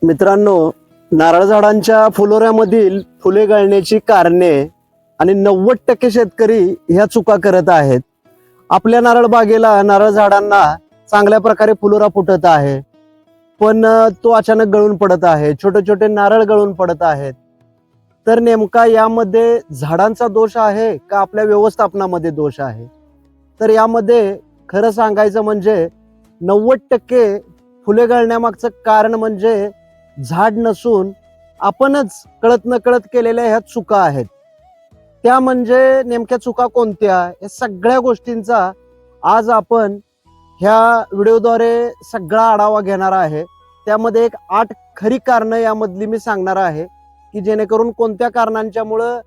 मित्रांनो, नारळ झाडांच्या फुलोऱ्यामधील फुले गळण्याची कारणे आणि 90% शेतकरी ह्या चुका करत आहेत. आपल्या नारळ बागेला, नारळ झाडांना चांगल्या प्रकारे फुलोरा फुटत आहे, पण तो अचानक गळून पडत आहे. छोटे छोटे नारळ गळून पडत आहेत. तर नेमका यामध्ये झाडांचा दोष आहे का आपल्या व्यवस्थापनामध्ये दोष आहे? तर यामध्ये खरं सांगायचं म्हणजे 90% फुले गळण्यामागचं कारण म्हणजे झाड नसून आपणच कळत नकळत केलेल्या ह्या चुका आहेत. त्या म्हणजे नेमक्या चुका कोणत्या, या सगळ्या गोष्टींचा आज आपण ह्या व्हिडिओद्वारे सगळा आढावा घेणार आहे. त्यामध्ये एक 8 खरी कारणं यामधली मी सांगणार आहे की जेणेकरून कोणत्या कारणांच्यामुळं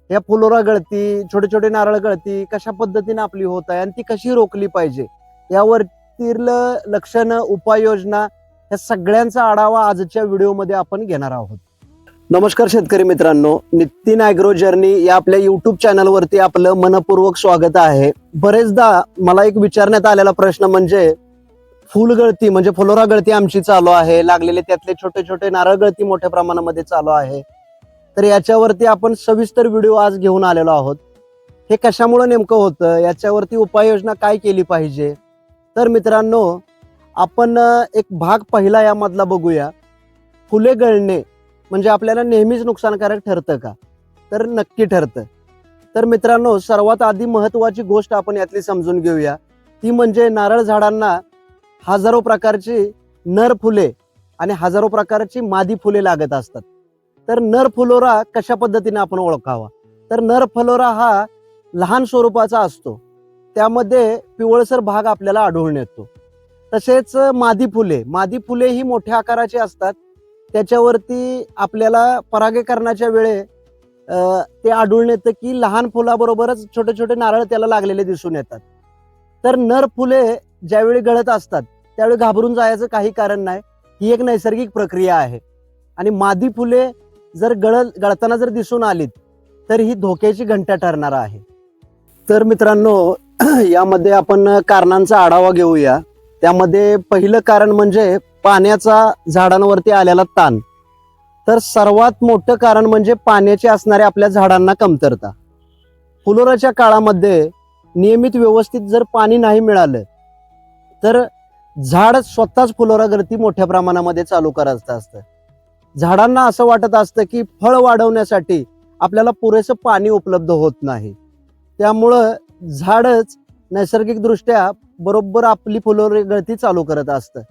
या फुलोरा गळती, छोटे छोटे नारळ गळती कशा पद्धतीने आपली होत आहे आणि ती कशी रोखली पाहिजे, यावरतील लक्षणं, उपाययोजना या सगळ्यांचा आढावा आजच्या व्हिडिओमध्ये आपण घेणार आहोत. नमस्कार शेतकरी मित्रांनो, नितीन ॲग्रो जर्नी या आपल्या युट्यूब चॅनलवरती आपलं मनपूर्वक स्वागत आहे. बरेचदा मला एक विचारण्यात आलेला प्रश्न म्हणजे फुलगळती म्हणजे फुलोरा गळती आमची चालू आहे, लागलेले त्यातले छोटे छोटे नारळ गळती मोठ्या प्रमाणामध्ये चालू आहे. तर याच्यावरती आपण सविस्तर व्हिडिओ आज घेऊन आलेलो आहोत. हे कशामुळे नेमकं होतं, याच्यावरती उपाययोजना काय केली पाहिजे. तर मित्रांनो, आपण एक भाग पहिला यामधला बघूया. फुले गळणे म्हणजे आपल्याला नेहमीच नुकसानकारक ठरतं का? तर नक्की ठरतं. तर मित्रांनो, सर्वात आधी महत्वाची गोष्ट आपण यातली समजून घेऊया. ती म्हणजे नारळ झाडांना हजारो प्रकारची नर फुले आणि हजारो प्रकारची मादी फुले लागत असतात. तर नर फुलोरा कशा पद्धतीने आपण ओळखावा? तर नर फुलोरा हा लहान स्वरूपाचा असतो, त्यामध्ये पिवळसर भाग आपल्याला आढळून येतो. तसेच मादी फुले ही मोठ्या आकाराची असतात. त्याच्यावरती आपल्याला परागीकरणाच्या वेळे ते आढळून येतं की लहान फुलाबरोबरच छोटे छोटे नारळ त्याला लागलेले दिसून येतात. तर नर फुले ज्यावेळी गळत असतात त्यावेळी घाबरून जायचं काही कारण नाही. ही एक नैसर्गिक प्रक्रिया आहे. आणि मादी फुले जर गळताना जर दिसून आलीत तर ही धोक्याची घंटा ठरणार आहे. तर मित्रांनो, यामध्ये आपण कारणांचा आढावा घेऊया. त्यामध्ये पहिलं कारण म्हणजे पाण्याचा झाडांवरती आलेला ताण. तर सर्वात मोठं कारण म्हणजे पाण्याची असणाऱ्या आपल्या झाडांना कमतरता. फुलोराच्या काळामध्ये नियमित व्यवस्थित जर पाणी नाही मिळालं तर झाड स्वतःच फुलोरा गळती मोठ्या प्रमाणामध्ये चालू करत असतं. झाडांना असं वाटत असतं की फळ वाढवण्यासाठी आपल्याला पुरेसं पाणी उपलब्ध होत नाही, त्यामुळं झाडच नैसर्गिक दृष्ट्या बरोबर आपली फुलोरी गळती चालू करत असतं.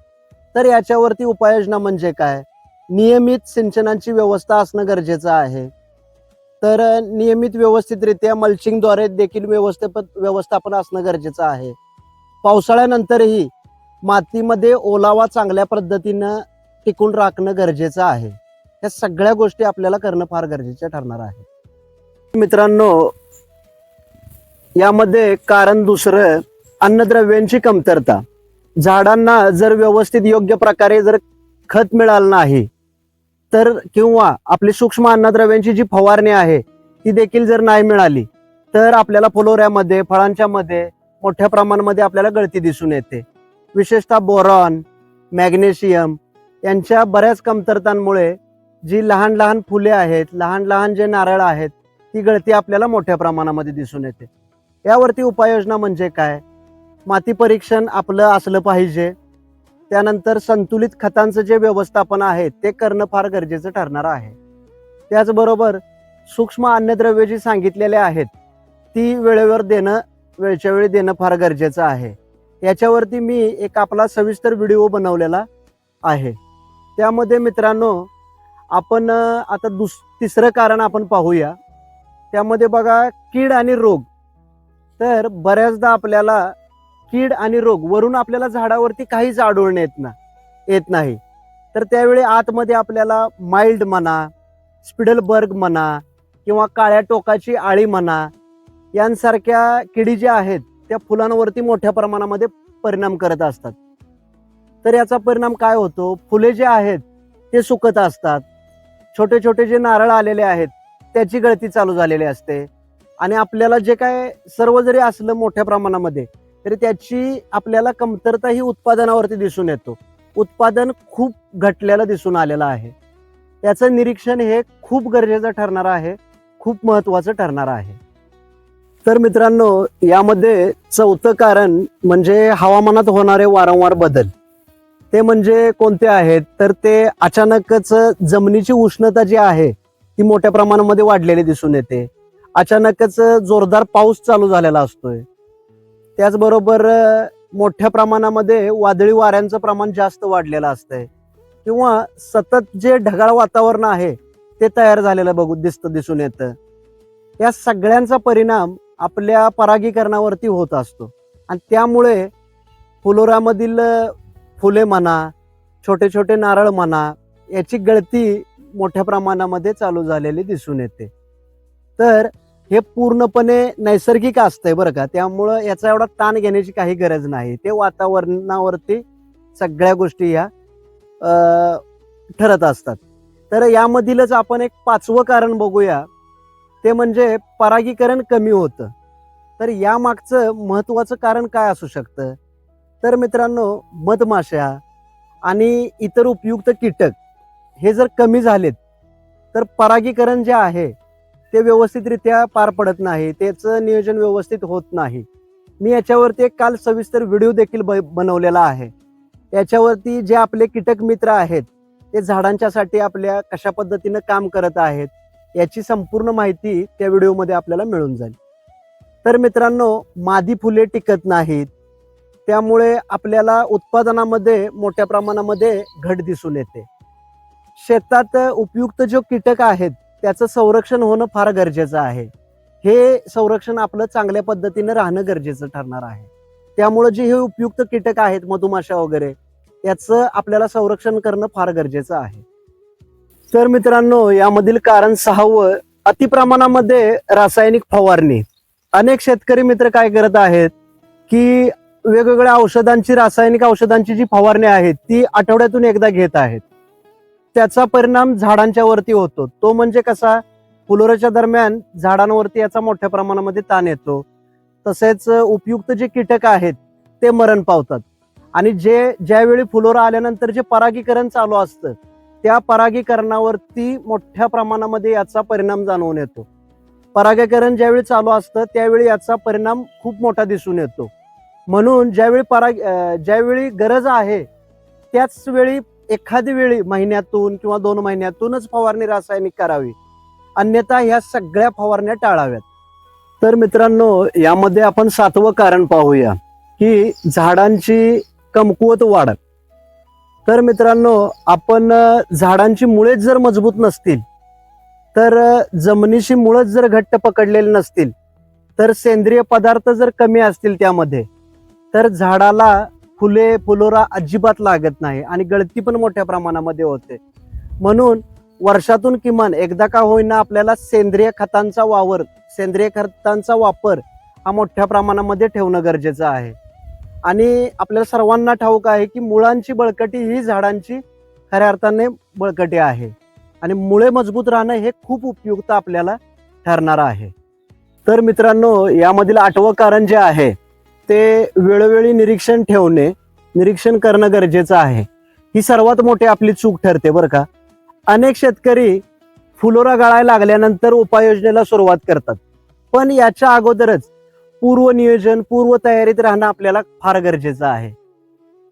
तर याच्यावरती उपाययोजना म्हणजे काय? नियमित सिंचनाची व्यवस्था असणं गरजेचं आहे. तर नियमित व्यवस्थितरित्या मल्चिंगद्वारे देखील व्यवस्थापन असणं गरजेचं आहे. पावसाळ्यानंतरही मातीमध्ये ओलावा चांगल्या पद्धतीनं टिकून राखणं गरजेचं आहे. या सगळ्या गोष्टी आपल्याला करणं फार गरजेचं ठरणार आहे. मित्रांनो, यामध्ये कारण दुसरं अन्नद्रव्यांची कमतरता. झाडांना जर व्यवस्थित योग्य प्रकारे जर खत मिळालं नाही तर किंवा आपली सूक्ष्म अन्नद्रव्यांची जी फवारणी आहे ती देखील जर नाही मिळाली तर आपल्याला फुलोऱ्यामध्ये, फळांच्या मध्ये मोठ्या प्रमाणामध्ये आपल्याला गळती दिसून येते. विशेषतः बोरॉन, मॅग्नेशियम यांच्या बऱ्याच कमतरतांमुळे जी लहान लहान फुले आहेत, लहान लहान जे नारळ आहेत, ती गळती आपल्याला मोठ्या प्रमाणामध्ये दिसून येते. यावरती उपाययोजना म्हणजे काय? माती परीक्षण आपलं असलं पाहिजे. त्यानंतर संतुलित खतांचं जे व्यवस्थापन आहे ते करणं फार गरजेचं ठरणार आहे. त्याचबरोबर सूक्ष्म अन्नद्रव्ये जी सांगितलेले आहेत ती वेळेवर देणं, वेळच्या वेळी देणं फार गरजेचं आहे. याच्यावरती मी एक आपला सविस्तर व्हिडिओ बनवलेला आहे. त्यामध्ये मित्रांनो, आपण आता तिसरं कारण आपण पाहूया. त्यामध्ये बघा, कीड आणि रोग. तर बऱ्याचदा आपल्याला कीड आणि रोग वरून आपल्याला झाडावरती काहीच आढळून येत नाही. तर त्यावेळी आतमध्ये आपल्याला माइल्ड म्हणा, स्पिडलबर्ग म्हणा किंवा काळ्या टोकाची आळी म्हणा, यांसारख्या किडी ज्या आहेत त्या फुलांवरती मोठ्या प्रमाणामध्ये परिणाम करत असतात. तर याचा परिणाम काय होतो? फुले जे आहेत ते सुकत असतात. छोटे छोटे जे नारळ आलेले आहेत त्याची गळती चालू झालेली असते. आणि आपल्याला जे काय सर्व जरी असलं मोठ्या प्रमाणामध्ये तरी त्याची आपल्याला कमतरता ही उत्पादनावरती दिसून येतो. उत्पादन खूप घटलेलं दिसून आलेलं आहे. त्याचं निरीक्षण हे खूप गरजेचं ठरणार आहे, खूप महत्त्वाचं ठरणार आहे. तर मित्रांनो, यामध्ये चौथं कारण म्हणजे हवामानात होणारे वारंवार बदल. ते म्हणजे कोणते आहेत, तर ते अचानकच जमिनीची उष्णता जी आहे ती मोठ्या प्रमाणामध्ये वाढलेली दिसून येते. अचानकच जोरदार पाऊस चालू झालेला असतोय. त्याचबरोबर मोठ्या प्रमाणामध्ये वादळी वाऱ्यांचं प्रमाण जास्त वाढलेलं असतंय किंवा सतत जे ढगाळ वातावरण आहे ते तयार झालेलं दिसून येतं. या सगळ्यांचा परिणाम आपल्या परागीकरणावरती होत असतो आणि त्यामुळे फुलोऱ्यामधील फुले म्हणा, छोटे छोटे नारळ म्हणा, याची गळती मोठ्या प्रमाणामध्ये चालू झालेली दिसून येते. तर हे पूर्णपणे नैसर्गिक असतंय बरं का, त्यामुळं याचा एवढा ताण घेण्याची काही गरज नाही. ते वातावरणावरती सगळ्या गोष्टी ह्या ठरत असतात. तर यामधीलच आपण एक पाचवं कारण बघूया, ते म्हणजे परागीकरण कमी होतं. तर यामागचं महत्वाचं कारण काय असू शकतं, तर मित्रांनो, मधमाशा आणि इतर उपयुक्त कीटक हे जर कमी झालेत तर परागीकरण जे आहे ते व्यवस्थितरित्या पार पडत नाही, त्याचं नियोजन व्यवस्थित होत नाही. मी याच्यावरती एक काल सविस्तर व्हिडिओ देखील बनवलेला आहे. याच्यावरती जे आपले कीटक मित्र आहेत ते झाडांच्यासाठी आपल्या कशा पद्धतीनं काम करत आहेत याची संपूर्ण माहिती त्या व्हिडिओमध्ये आपल्याला मिळून जाईल. तर मित्रांनो, मादी फुले टिकत नाहीत, त्यामुळे आपल्याला उत्पादनामध्ये मोठ्या प्रमाणामध्ये घट दिसून येते. शेतात उपयुक्त जे कीटक आहेत त्याचं संरक्षण होणं फार गरजेचं आहे. हे संरक्षण आपलं चांगल्या पद्धतीनं राहणं गरजेचं ठरणार आहे. त्यामुळे जे हे उपयुक्त कीटक आहेत, मधुमाशा वगैरे, याचं आपल्याला संरक्षण करणं फार गरजेचं आहे. तर मित्रांनो, यामधील कारण 6वं, अतिप्रमाणामध्ये रासायनिक फवारणी. अनेक शेतकरी मित्र काय करत आहेत की वेगवेगळ्या औषधांची, रासायनिक औषधांची जी फवारणी आहे ती आठवड्यातून एकदा घेत आहेत. त्याचा परिणाम झाडांच्या वरती होतो. तो म्हणजे कसा, फुलोऱ्याच्या दरम्यान झाडांवरती याचा मोठ्या प्रमाणामध्ये ताण येतो. तसेच उपयुक्त जे कीटक आहेत ते मरण पावतात आणि ज्यावेळी फुलोरा आल्यानंतर जे परागीकरण चालू असतं त्या परागीकरणावरती मोठ्या प्रमाणामध्ये याचा परिणाम जाणवून येतो. परागीकरण ज्यावेळी चालू असतं त्यावेळी याचा परिणाम खूप मोठा दिसून येतो. म्हणून ज्यावेळी गरज आहे त्याच वेळी, एखादी वेळी महिन्यातून किंवा 2 महिन्यातूनच फवारणी रासायनिक करावी, अन्यथा ह्या सगळ्या फवारण्या टाळाव्यात. तर मित्रांनो, यामध्ये आपण 7वं कारण पाहूया की झाडांची कमकुवत वाढ. तर मित्रांनो, आपण झाडांची मुळेच जर मजबूत नसतील, तर जमिनीची मुळच जर घट्ट पकडलेली नसतील, तर सेंद्रिय पदार्थ जर कमी असतील त्यामध्ये, तर झाडाला फुले, फुलोरा अजिबात लागत नाही आणि गळती पण मोठ्या प्रमाणामध्ये होते. म्हणून वर्षातून किमान एकदा का होईना आपल्याला सेंद्रिय खतांचा वापर हा मोठ्या प्रमाणामध्ये ठेवणं गरजेचं आहे. आणि आपल्याला सर्वांना ठाऊक आहे की मुळांची बळकटी ही झाडांची खऱ्या अर्थाने बळकटी आहे आणि मुळे मजबूत राहणं हे खूप उपयुक्त आपल्याला ठरणार आहे. तर मित्रांनो, यामधील 8वं कारण जे आहे ते वेळोवेळी निरीक्षण करणं गरजेचं आहे. ही सर्वात मोठी आपली चूक ठरते बरं का. अनेक शेतकरी फुलोरा गळायला लागल्यानंतर उपाययोजनेला सुरुवात करतात, पण याच्या अगोदरच पूर्व नियोजन, पूर्व तयारीत राहणं आपल्याला फार गरजेचं आहे.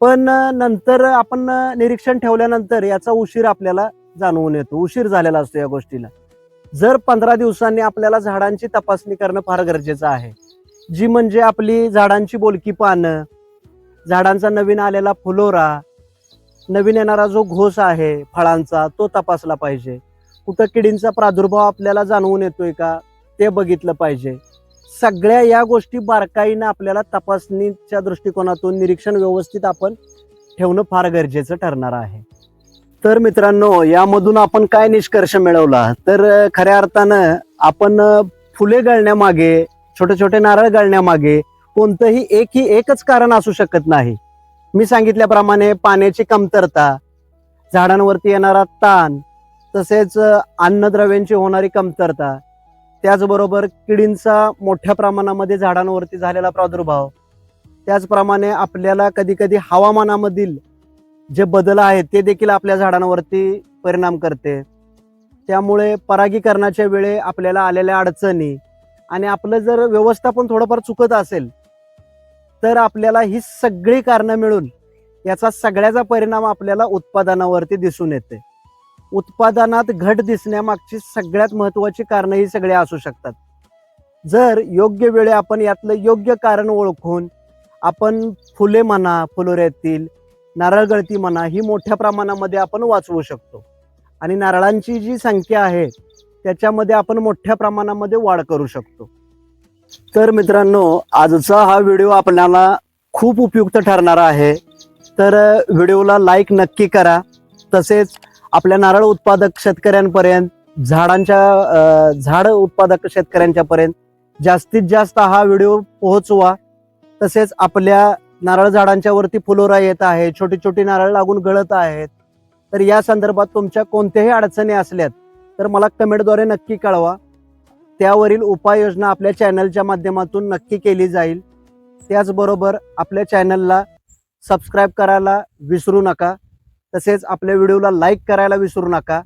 पण नंतर आपण निरीक्षण ठेवल्यानंतर याचा उशीर आपल्याला जाणवून येतो, उशीर झालेला असतो या गोष्टीला. जर 15 दिवसांनी आपल्याला झाडांची तपासणी करणं फार गरजेचं आहे, जी म्हणजे आपली झाडांची बोलकी पानं, झाडांचा नवीन आलेला फुलोरा, नवीन येणारा जो घोस आहे फळांचा तो तपासला पाहिजे. कुठं किडींचा प्रादुर्भाव आपल्याला जाणवून येतोय का ते बघितलं पाहिजे. सगळ्या या गोष्टी बारकाईनं आपल्याला तपासणीच्या दृष्टिकोनातून निरीक्षण व्यवस्थित आपण ठेवणं फार गरजेचं ठरणार आहे. तर मित्रांनो, यामधून आपण काय निष्कर्ष मिळवला, तर खऱ्या अर्थानं आपण फुले गळण्यामागे, छोटे छोटे नारळ गळण्यामागे कोणतंही एकच कारण असू शकत नाही. मी सांगितल्याप्रमाणे पाण्याची कमतरता, झाडांवरती येणारा ताण, तसेच अन्नद्रव्यांची होणारी कमतरता, त्याचबरोबर किडींचा मोठ्या प्रमाणामध्ये झाडांवरती झालेला प्रादुर्भाव, त्याचप्रमाणे आपल्याला कधी कधी हवामानामधील जे बदल आहेत ते देखील आपल्या झाडांवरती परिणाम करते. त्यामुळे परागीकरणाच्या वेळी आपल्याला आलेल्या अडचणी आणि आपलं जर व्यवस्थापन थोडंफार चुकत असेल तर आपल्याला ही सगळी कारणं मिळून याचा सगळ्याचा परिणाम आपल्याला उत्पादनावरती दिसून येते. उत्पादनात घट दिसण्यामागची सगळ्यात महत्वाची कारणं ही सगळी असू शकतात. जर योग्य वेळी आपण यातलं योग्य कारण ओळखून आपण फुले म्हणा, फुलोऱ्यातील नारळ गळती म्हणा ही मोठ्या प्रमाणामध्ये आपण वाचवू शकतो आणि नारळांची जी संख्या आहे त्याच्यामध्ये आपण मोठ्या प्रमाणामध्ये वाढ करू शकतो. तर मित्रांनो, आजचा हा व्हिडिओ आपल्याला खूप उपयुक्त ठरणार आहे. तर व्हिडिओला लाईक नक्की करा. तसेच आपल्या नारळ उत्पादक शेतकऱ्यांपर्यंत, झाड उत्पादक शेतकऱ्यांच्या पर्यंत जास्तीत जास्त हा व्हिडिओ पोहोचवा. तसेच आपल्या नारळ झाडांच्या वरती फुलोरा येत आहे, छोटी छोटी नारळ लागून गळत आहेत, तर या संदर्भात तुमच्या कोणत्याही अडचणी असल्यात तर मला कमेंटद्वारे नक्की कळवा. त्यावरील उपाययोजना आपल्या चॅनलच्या माध्यमातून नक्की केली जाईल. त्याचबरोबर आपल्या चॅनलला सबस्क्राईब करायला विसरू नका. तसेच आपल्या व्हिडिओला लाईक करायला विसरू नका.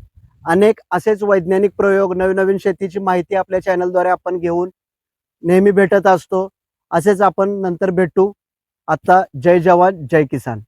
अनेक असेच वैज्ञानिक प्रयोग, नवीन नवीन शेतीची माहिती आपल्या चॅनलद्वारे आपण घेऊन नेहमी भेटत असतो. असेच आपण नंतर भेटू. आता जय जवान जय किसान.